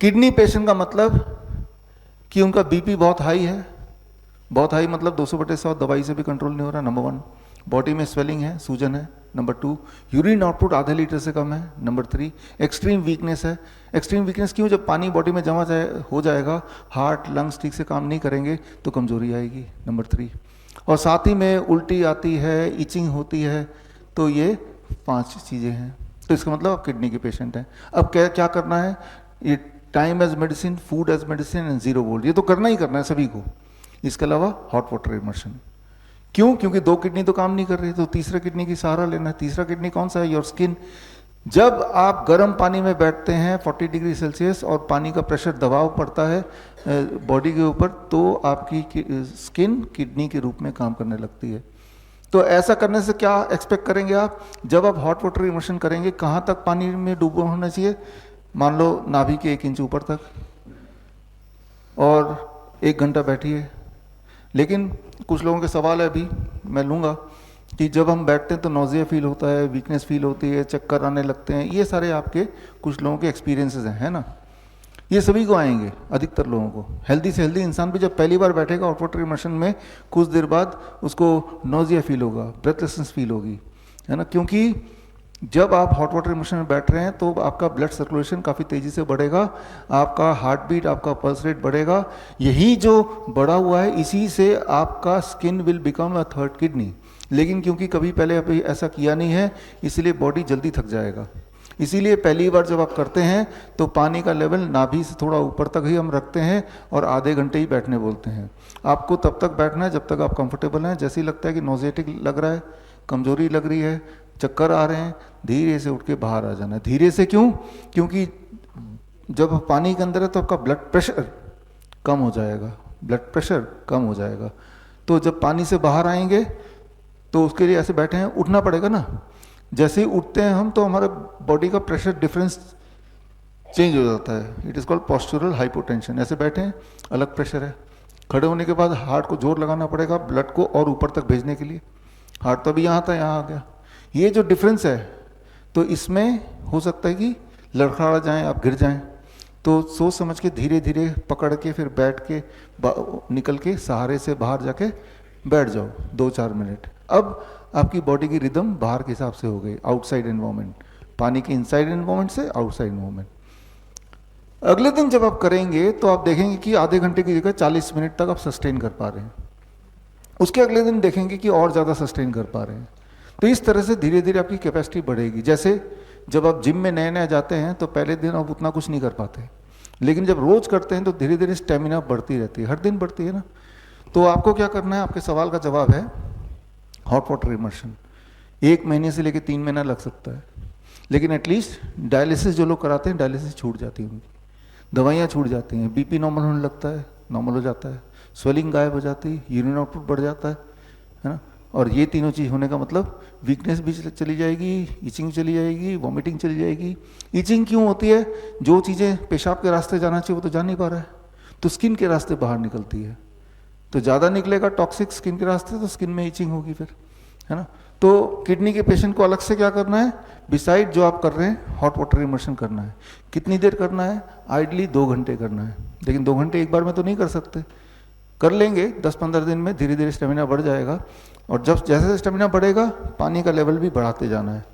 Kidney patient का मतलब कि उनका बीपी बहुत हाई है, बहुत हाई मतलब 200/100 दवाई से भी कंट्रोल नहीं हो रहा, नंबर 1। बॉडी में स्वेलिंग है, सूजन है, नंबर 2। यूरिन आउटपुट आधे लीटर से कम है, नंबर 3। एक्सट्रीम वीकनेस है। एक्सट्रीम वीकनेस क्यों? जब पानी बॉडी में जमा हो जाएगा, हार्ट लंग्स ठीक से काम नहीं करेंगे तो कमजोरी आएगी, नंबर 3। और साथ ही में उल्टी आती है, इचिंग होती है, तो ये 5 चीज़ें हैं। तो इसका मतलब आप किडनी के पेशेंट हैं। अब क्या क्या करना है? ये time as medicine, food as medicine and 0 volt, ये तो करना ही करना है सभी को। इसके अलावा हॉट वाटर इमर्शन। क्यों? क्योंकि 2 किडनी तो काम नहीं कर रही, तो तीसरा किडनी की सहारा लेना है। तीसरा किडनी कौन सा है? Your skin. जब आप गर्म पानी में बैठते हैं 40 डिग्री सेल्सियस और पानी का प्रेशर दबाव पड़ता है बॉडी के ऊपर, तो आपकी स्किन किडनी के रूप में काम करने लगती है। तो ऐसा करने से क्या एक्सपेक्ट करेंगे आप? जब आप हॉट वाटर इमर्शन करेंगे, कहाँ तक पानी में डूबा होना चाहिए? मान लो नाभि के 1 इंच ऊपर तक, और 1 घंटा बैठिए। लेकिन कुछ लोगों के सवाल है, अभी मैं लूँगा, कि जब हम बैठते हैं तो नोजिया फील होता है, वीकनेस फील होती है, चक्कर आने लगते हैं। ये सारे आपके कुछ लोगों के एक्सपीरियंसेस हैं, है ना? ये सभी को आएंगे, अधिकतर लोगों को। हेल्दी से हेल्दी इंसान भी जब पहली बार बैठेगा हॉट वाटर इमर्शन में, कुछ देर बाद उसको नोजिया फील होगा, ब्रेथलेसनेस फील होगी, है ना? क्योंकि जब आप हॉट वाटर इमर्शन में बैठ रहे हैं तो आपका ब्लड सर्कुलेशन काफ़ी तेज़ी से बढ़ेगा, आपका हार्ट बीट, आपका पल्स रेट बढ़ेगा। यही जो बढ़ा हुआ है, इसी से आपका skin will become a third kidney. लेकिन क्योंकि कभी पहले अभी ऐसा किया नहीं है, इसलिए बॉडी जल्दी थक जाएगा। इसीलिए पहली बार जब आप करते हैं तो पानी का लेवल नाभि से थोड़ा ऊपर तक ही हम रखते हैं और आधे घंटे ही बैठने बोलते हैं। आपको तब तक बैठना है जब तक आप कंफर्टेबल हैं। जैसे ही लगता है कि नोजेटिक लग रहा है, कमजोरी लग रही है, चक्कर आ रहे हैं, धीरे से उठ के बाहर आ जाना है। धीरे से क्यों? क्योंकि जब पानी के अंदर है तो आपका ब्लड प्रेशर कम हो जाएगा, ब्लड प्रेशर कम हो जाएगा। तो जब पानी से बाहर आएंगे तो उसके लिए ऐसे बैठे हैं, उठना पड़ेगा ना। जैसे ही उठते हैं हम तो हमारे बॉडी का प्रेशर डिफरेंस चेंज हो जाता है। It is called postural hypotension. ऐसे बैठे हैं, अलग प्रेशर है। खड़े होने के बाद हार्ट को जोर लगाना पड़ेगा ब्लड को और ऊपर तक भेजने के लिए। हार्ट तो अभी यहाँ था, यहाँ आ गया। ये जो डिफरेंस है, तो इसमें हो सकता है कि लड़खड़ा जाएं, आप गिर जाएं। तो सोच समझ के धीरे धीरे पकड़ के फिर बैठ के निकल के सहारे से बाहर जाके बैठ जाओ 2-4 मिनट। अब आपकी बॉडी की रिदम बाहर के हिसाब से हो गई, आउटसाइड एनवायरनमेंट, पानी के इनसाइड एनवायरनमेंट से आउटसाइड एनवायरनमेंट। अगले दिन जब आप करेंगे तो आप देखेंगे कि आधे घंटे की जगह 40 मिनट तक आप सस्टेन कर पा रहे हैं। उसके अगले दिन देखेंगे कि और ज़्यादा सस्टेन कर पा रहे हैं। तो इस तरह से धीरे धीरे आपकी कैपेसिटी बढ़ेगी। जैसे जब आप जिम में नए नए जाते हैं तो पहले दिन आप उतना कुछ नहीं कर पाते, लेकिन जब रोज़ करते हैं तो धीरे धीरे स्टेमिना बढ़ती रहती है, हर दिन बढ़ती है ना। तो आपको क्या करना है? आपके सवाल का जवाब है हॉट वाटर इमर्शन। 1 महीने से लेकर 3 महीना लग सकता है, लेकिन एटलीस्ट डायलिसिस जो लोग कराते हैं, डायलिसिस छूट जाती है उनकी, दवाइयाँ छूट जाती हैं, बीपी नॉर्मल होने लगता है, नॉर्मल हो जाता है, स्वेलिंग गायब हो जाती है, यूरिन आउटपुट बढ़ जाता है ना। और ये तीनों चीज़ होने का मतलब वीकनेस भी चली जाएगी, इचिंग चली जाएगी, वॉमिटिंग चली जाएगी। इचिंग क्यों होती है? जो चीज़ें पेशाब के रास्ते जाना चाहिए वो तो जा नहीं पा रहा है, तो स्किन के रास्ते बाहर निकलती है। तो ज़्यादा निकलेगा टॉक्सिक स्किन के रास्ते, तो स्किन में इचिंग होगी फिर, है ना। तो किडनी के पेशेंट को अलग से क्या करना है? बिसाइड जो आप कर रहे हैं हॉट वाटर इमर्शन करना है। कितनी देर करना है? आइडली 2 घंटे करना है। लेकिन 2 घंटे एक बार में तो नहीं कर सकते, कर लेंगे 10-15 दिन में, धीरे धीरे स्टेमिना बढ़ जाएगा। और जब जैसे स्टेमिना बढ़ेगा, पानी का लेवल भी बढ़ाते जाना है।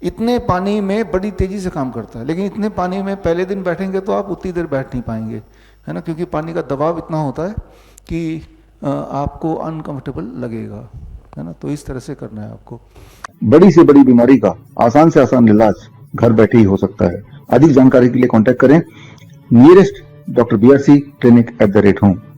इतने पानी में बड़ी तेज़ी से काम करता है, लेकिन इतने पानी में पहले दिन बैठेंगे तो आप उतनी देर बैठ नहीं पाएंगे, है ना, क्योंकि पानी का दबाव इतना होता है कि आपको अनकंफर्टेबल लगेगा, है ना। तो इस तरह से करना है आपको। बड़ी से बड़ी बीमारी का आसान से आसान इलाज घर बैठे ही हो सकता है। अधिक जानकारी के लिए कांटेक्ट करें nearest doctor BRC clinic @home।